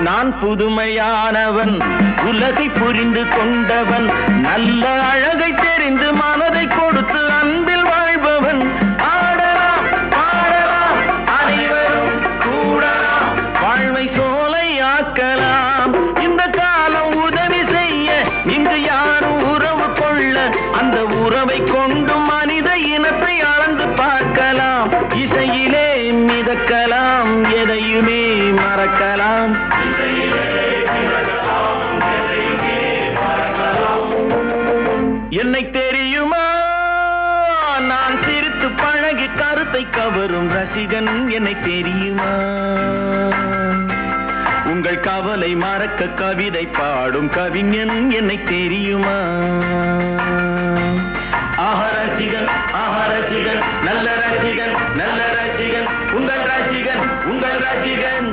நான் புதுமையானவன், உலகை புரிந்து கொண்டவன், நல்ல அழகை தெரிந்து மனதை கொடுத்து அன்பில் வாழ்பவன். ஆடலாம் பாடலாம் அனைவரும் கூடலாம், வாழ்வை சோலை ஆக்கலாம். இந்த காலம் உதவி செய்ய இங்கு யாரும் உறவு கொள்ள, அந்த உறவை கொண்டு மனித இனத்தை அளந்து பார்க்கலாம். இசையிலே மிதக்கலாம், எதையுமே மறக்கலாம். என்னை தெரியுமா, நான் சிரித்து பழகி கருத்தை கவரும் ரசிகன். என்னை தெரியுமா, உங்கள் கவலை மறக்க கவிதை பாடும் கவிஞன். என்னை தெரியுமா, ரசிகன் ரசிகன் நல்ல ரசிகன் நல்ல ரசிகன், உங்கள் ரசிகன் உங்கள் ரசிகன்.